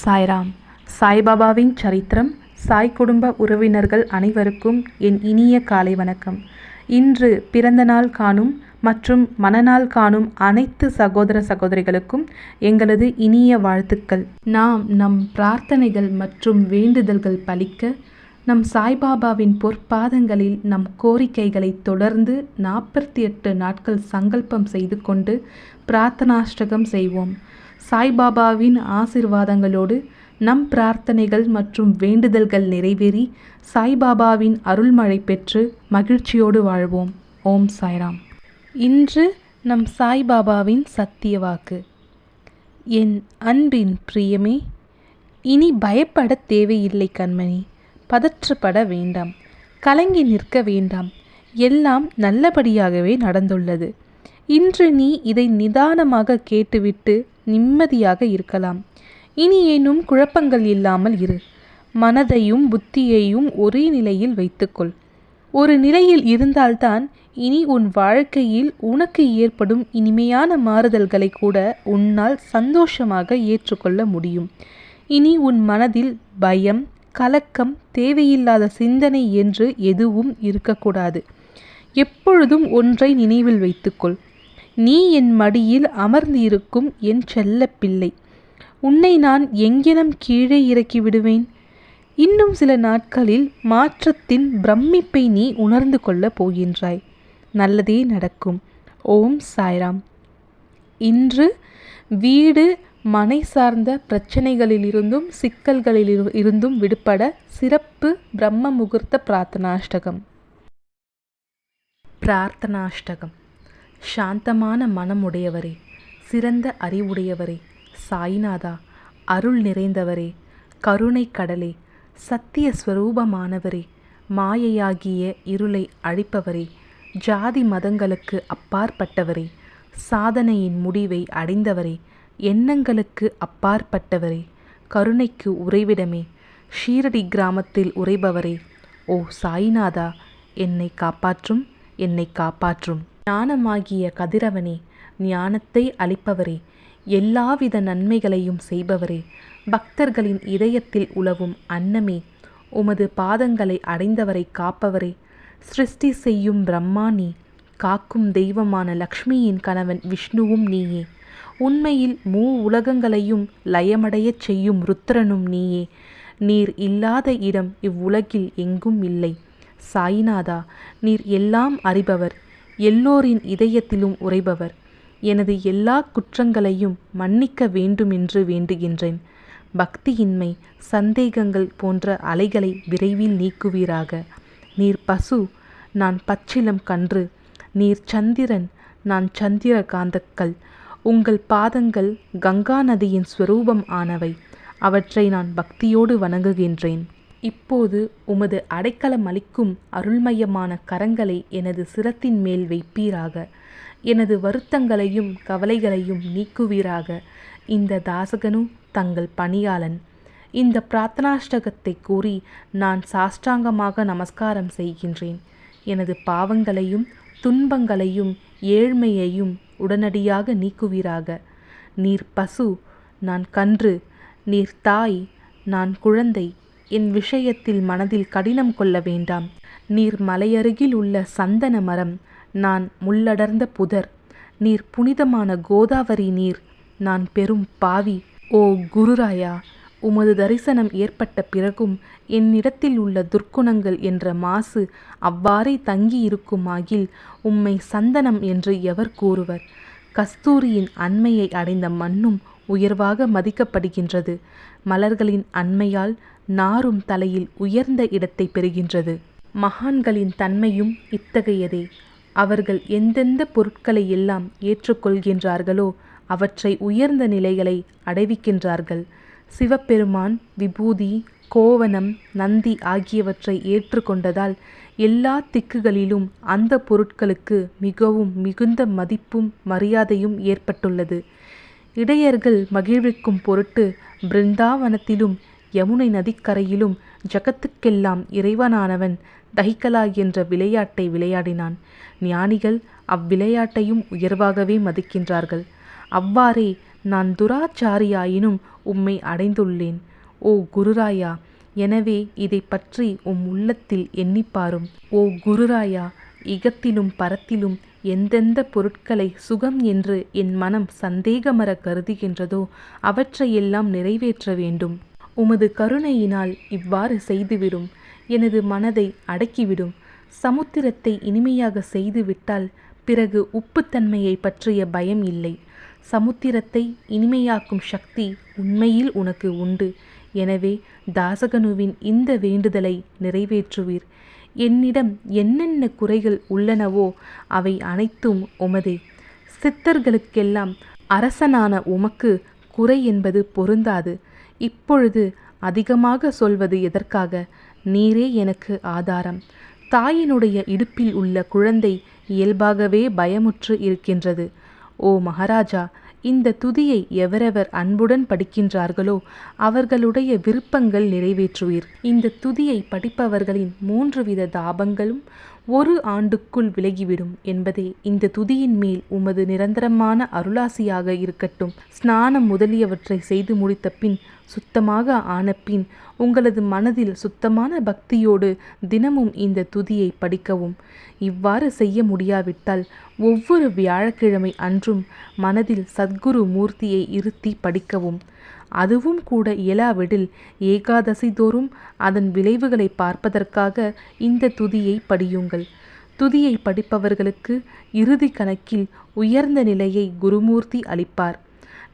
சாய்ராம். சாய்பாபாவின் சரித்திரம். சாய் குடும்ப உறவினர்கள் அனைவருக்கும் என் இனிய காலை வணக்கம். இன்று பிறந்த நாள் காணும் மற்றும் மணநாள் காணும் அனைத்து சகோதர சகோதரிகளுக்கும் எங்களது இனிய வாழ்த்துக்கள். நாம் நம் பிரார்த்தனைகள் மற்றும் வேண்டுதல்கள் பலிக்க நம் சாய்பாபாவின் பொற்பாதங்களில் நம் கோரிக்கைகளை தொடர்ந்து 48 நாட்கள் சங்கல்பம் செய்து கொண்டு பிரார்த்தனாஷ்டகம் செய்வோம். சாய்பாபாவின் ஆசிர்வாதங்களோடு நம் பிரார்த்தனைகள் மற்றும் வேண்டுதல்கள் நிறைவேறி சாய்பாபாவின் அருள்மழை பெற்று மகிழ்ச்சியோடு வாழ்வோம். ஓம் சாய்ராம். இன்று நம் சாய்பாபாவின் சத்திய வாக்கு. என் அன்பின் பிரியமே, இனி பயப்பட தேவையில்லை கண்மணி. பதற்றப்பட வேண்டாம், கலங்கி நிற்க வேண்டாம். எல்லாம் நல்லபடியாகவே நடந்துள்ளது. இன்று நீ இதை நிதானமாக கேட்டுவிட்டு நிம்மதியாக இருக்கலாம். இனி ஏனும் குழப்பங்கள் இல்லாமல் இரு. மனதையும் புத்தியையும் ஒரே நிலையில் வைத்துக்கொள். ஒரு நிலையில் இருந்தால்தான் இனி உன் வாழ்க்கையில் உனக்கு ஏற்படும் இனிமையான மாறுதல்களை கூட உன்னால் சந்தோஷமாக ஏற்றுக்கொள்ள முடியும். இனி உன் மனதில் பயம், கலக்கம், தேவையில்லாத சிந்தனை என்று எதுவும் இருக்கக்கூடாது. எப்பொழுதும் ஒன்றை நினைவில் வைத்துக்கொள். நீ என் மடியில் அமர்ந்திருக்கும் என் செல்ல பிள்ளை. உன்னை நான் எங்கெனம் கீழே இறக்கி விடுவேன்? இன்னும் சில நாட்களில் மாற்றத்தின் பிரமிப்பை நீ உணர்ந்து கொள்ளப் போகின்றாய். நல்லதே நடக்கும். ஓம் சாய்ராம். இன்று வீடு மனை சார்ந்த பிரச்சனைகளிலிருந்தும் சிக்கல்களிலிருந்தும் விடுபட சிறப்பு பிரம்ம முகூர்த்த பிரார்த்தனாஷ்டகம். பிரார்த்தனாஷ்டகம். சாந்தமான மனமுடையவரே, சிறந்த அறிவுடையவரே, சாய்நாதா, அருள் நிறைந்தவரே, கருணை கடலே, சத்திய ஸ்வரூபமானவரே, மாயையாகிய இருளை அழிப்பவரே, ஜாதி மதங்களுக்கு அப்பாற்பட்டவரே, சாதனையின் முடிவை அடைந்தவரே, எண்ணங்களுக்கு அப்பாற்பட்டவரே, கருணைக்கு உறைவிடமே, ஷீரடி கிராமத்தில் உறைபவரே, ஓ சாய்நாதா, என்னை காப்பாற்றும், என்னை காப்பாற்றும். ஞானமாகிய கதிரவனே, ஞானத்தை அளிப்பவரே, எல்லாவித நன்மைகளையும் செய்பவரே, பக்தர்களின் இதயத்தில் உலவும் அன்னமே, உமது பாதங்களை அடைந்தவரை காப்பவரே, சிருஷ்டி செய்யும் பிரம்மா நீ, காக்கும் தெய்வமான லக்ஷ்மியின் கணவன் விஷ்ணுவும் நீயே, உண்மையில் உலகங்களையும் லயமடையச் செய்யும் ருத்ரனும் நீயே. நீர் இல்லாத இடம் இவ்வுலகில் எங்கும் இல்லை. சாய்நாதா, நீர் எல்லாம் அறிபவர், எல்லோரின் இதயத்திலும் உறைபவர். எனது எல்லா குற்றங்களையும் மன்னிக்க வேண்டுமென்று வேண்டுகின்றேன். பக்தியின்மை, சந்தேகங்கள் போன்ற அலைகளை விரைவில் நீக்குவீராக. நீர் பசு, நான் பச்சிலம் கன்று. நீர் சந்திரன், நான் சந்திர காந்தக்கல். உங்கள் பாதங்கள் கங்கா நதியின் ஸ்வரூபம் ஆனவை. அவற்றை நான் பக்தியோடு வணங்குகின்றேன். இப்போது உமது அடைக்கலம் அளிக்கும் அருள்மயமான கரங்களை எனது சிரத்தின் மேல் வைப்பீராக. எனது வருத்தங்களையும் கவலைகளையும் நீக்குவீராக. இந்த தாசகனு தங்கள் பணியாளன். இந்த பிரார்த்தனாஷ்டகத்தை கூறி நான் சாஷ்டாங்கமாக நமஸ்காரம் செய்கின்றேன். எனது பாவங்களையும் துன்பங்களையும் ஏழ்மையையும் உடனடியாக நீக்குவீராக. நீர் பசு, நான் கன்று. நீர் தாய், நான் குழந்தை. என் விஷயத்தில் மனதில் கடினம் கொள்ள வேண்டாம். நீர் மலையருகில் உள்ள சந்தன மரம், நான் முள்ளடர்ந்த புதர். நீர் புனிதமான கோதாவரி நீர், நான் பெரும் பாவி. ஓ குருராயா, உமது தரிசனம் ஏற்பட்ட பிறகும் என்னிடத்தில் உள்ள துர்க்குணங்கள் என்ற மாசு அவ்வாறே தங்கியிருக்குமாகில் உம்மை சந்தனம் என்று எவர் கூறுவர்? கஸ்தூரியின் அண்மையை அடைந்த மண்ணும் உயர்வாக மதிக்கப்படுகின்றது. மலர்களின் அண்மையால் நாரும் தலையில் உயர்ந்த இடத்தை பெறுகின்றது. மகான்களின் தன்மையும் இத்தகையதே. அவர்கள் எந்தெந்த பொருட்களை எல்லாம் ஏற்றுக்கொள்கின்றார்களோ அவற்றை உயர்ந்த நிலைகளை அடைவிக்கின்றார்கள். சிவபெருமான் விபூதி, கோவணம், நந்தி ஆகியவற்றை ஏற்றுக்கொண்டதால் எல்லா திக்குகளிலும் அந்த பொருட்களுக்கு மிகவும் மிகுந்த மதிப்பும் மரியாதையும் ஏற்பட்டுள்ளது. இடையர்கள் மகிழ்விக்கும் பொருட்டு பிருந்தாவனத்திலும் யமுனை நதிக்கரையிலும் ஜகத்துக்கெல்லாம் இறைவனானவன் தஹிகலா என்ற விளையாட்டை விளையாடினான். ஞானிகள் அவ்விளையாட்டையும் உயர்வாகவே மதிக்கின்றார்கள். அவ்வாறே நான் துராச்சாரியாயினும் உம்மை அடைந்துள்ளேன். ஓ குருராயா, எனவே இதை பற்றி உள்ளத்தில் எண்ணிப்பாரும். ஓ குருராயா, இகத்திலும் பரத்திலும் எந்தெந்த பொருட்களை சுகம் என்று என் மனம் சந்தேகமற கருதுகின்றதோ அவற்றையெல்லாம் நிறைவேற்ற வேண்டும். உமது கருணையினால் இவ்வாறு செய்துவிடும். எனது மனதை அடக்கிவிடும். சமுத்திரத்தை இனிமையாக செய்துவிட்டால் பிறகு உப்புத்தன்மையை பற்றிய பயம் இல்லை. சமுத்திரத்தை இனிமையாக்கும் சக்தி உண்மையில் உனக்கு உண்டு. எனவே தாசகனுவின் இந்த வேண்டுதலை நிறைவேற்றுவீர். என்னிடம் என்னென்ன குறைகள் உள்ளனவோ அவை அனைத்தும் உமதே. சித்தர்களுக்கெல்லாம் அரசனான உமக்கு குறை என்பது பொருந்தாது. இப்பொழுது அதிகமாக சொல்வது எதற்காக? நீரே எனக்கு ஆதாரம். தாயினுடைய இடுப்பில் உள்ள குழந்தை இயல்பாகவே பயமுற்று இருக்கின்றது. ஓ மகாராஜா, இந்த துதியை எவரெவர் அன்புடன் படிக்கின்றார்களோ அவர்களுடைய விருப்பங்கள் நிறைவேற்றுவீர். இந்த துதியை படிப்பவர்களின் 3 வித தாபங்களும் 1 ஆண்டுக்குள் விலகிவிடும் என்பதே இந்த துதியின் மேல் உமது நிரந்தரமான அருளாசியாக இருக்கட்டும். ஸ்நானம் முதலியவற்றை செய்து முடித்த பின், சுத்தமாக ஆனபின், உங்களது மனதில் சுத்தமான பக்தியோடு தினமும் இந்த துதியை படிக்கவும். இவ்வாறு செய்ய முடியாவிட்டால் ஒவ்வொரு வியாழக்கிழமை அன்றும் மனதில் சத்குரு மூர்த்தியை இருத்தி படிக்கவும். அதுவும் கூட இயலாவிடில் ஏகாதசி தோறும் அதன் விளைவுகளை பார்ப்பதற்காக இந்த துதியை படியுங்கள். துதியை படிப்பவர்களுக்கு இறுதி கணக்கில் உயர்ந்த நிலையை குருமூர்த்தி அளிப்பார்.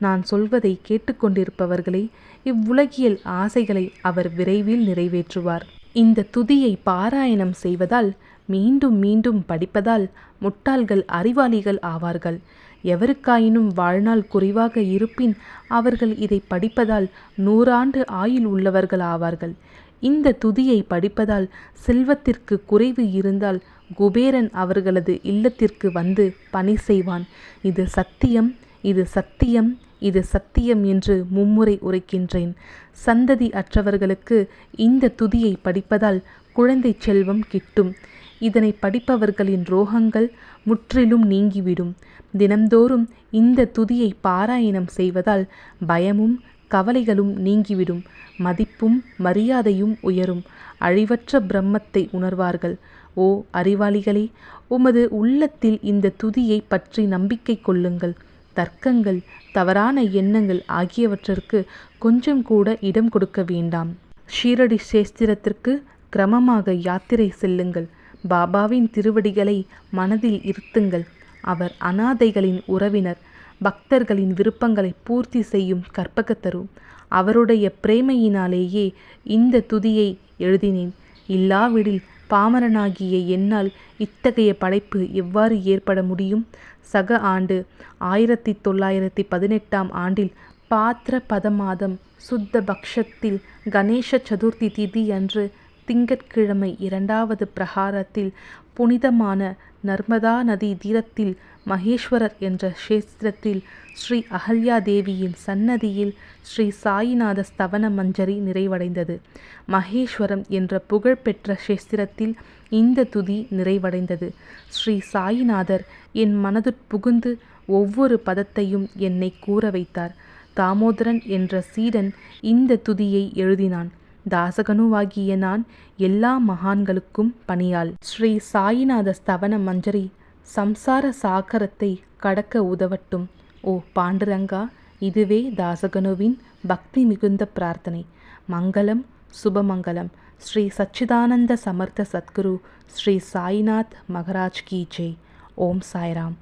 நான் சொல்வதை கேட்டுக்கொண்டிருப்பவர்களே, இவ்வுலகியல் ஆசைகளை அவர் விரைவில் நிறைவேற்றுவார். இந்த துதியை பாராயணம் செய்வதால், மீண்டும் மீண்டும் படிப்பதால் முட்டாள்கள் அறிவாளிகள் ஆவார்கள். எவருக்காயினும் வாழ்நாள் குறைவாக இருப்பின் அவர்கள் இதை படிப்பதால் 100 ஆண்டு ஆயுள் உள்ளவர்கள் ஆவார்கள். இந்த துதியை படிப்பதால் செல்வத்திற்கு குறைவு இருந்தால் குபேரன் அவர்களது இல்லத்திற்கு வந்து பணி செய்வான். இது சத்தியம், இது சத்தியம், இது சத்தியம் என்று மும்முறை உரைக்கின்றேன். சந்ததி அற்றவர்களுக்கு இந்த துதியை படிப்பதால் குழந்தை செல்வம் கிட்டும். இதனை படிப்பவர்களின் ரோகங்கள் முற்றிலும் நீங்கிவிடும். தினம்தோறும் இந்த துதியை பாராயணம் செய்வதால் பயமும் கவலைகளும் நீங்கிவிடும். மதிப்பும் மரியாதையும் உயரும். அழிவற்ற பிரம்மத்தை உணர்வார்கள். ஓ அறிவாளிகளே, உமது உள்ளத்தில் இந்த துதியை பற்றி நம்பிக்கை கொள்ளுங்கள். தர்க்கங்கள், தவறான எண்ணங்கள் ஆகியவற்றிற்கு கொஞ்சம் கூட இடம் கொடுக்க வேண்டாம். ஷீரடி சேஸ்திரத்திற்கு கிரமமாக யாத்திரை செல்லுங்கள். பாபாவின் திருவடிகளை மனதில் இருத்துங்கள். அவர் அனாதைகளின் உறவினர். பக்தர்களின் விருப்பங்களை பூர்த்தி செய்யும் கற்பகத்தரு. அவருடைய பிரேமையினாலேயே இந்த துதியை எழுதினேன். இல்லாவிடில் பாமரனாகிய என்னால் இத்தகைய படைப்பு எவ்வாறு ஏற்பட முடியும்? சக ஆண்டு 1918 ஆண்டில் பாத்திர பதமாதம் சுத்த பக்ஷத்தில் கணேச சதுர்த்தி திதி அன்று திங்கட்கிழமை 2வது பிரகாரத்தில் புனிதமான நர்மதா நதி தீரத்தில் மகேஸ்வரர் என்ற க்ஷேத்திரத்தில் ஸ்ரீ அகல்யா தேவியின் சன்னதியில் ஸ்ரீ சாயிநாத ஸ்தவன மஞ்சரி நிறைவடைந்தது. மகேஸ்வரம் என்ற புகழ்பெற்ற க்ஷேத்திரத்தில் இந்த துதி நிறைவடைந்தது. ஸ்ரீ சாயிநாதர் என் மனதுட்புகுந்து ஒவ்வொரு பதத்தையும் என்னை கூற வைத்தார். தாமோதரன் என்ற சீடன் இந்த துதியை எழுதினான். தாசகனுவாகிய நான் எல்லா மகான்களுக்கும் பணியாள். ஸ்ரீ சாயிநாத ஸ்தவன மஞ்சரி சம்சார சாகரத்தை கடக்க உதவட்டும். ஓ பாண்டுரங்கா, இதுவே தாசகனுவின் பக்தி மிகுந்த பிரார்த்தனை. மங்களம், சுபமங்கலம். ஸ்ரீ சச்சிதானந்த சமர்த்த சத்குரு ஸ்ரீ சாய்நாத் மகராஜ் கி ஜெய். ஓம் சாய்ராம்.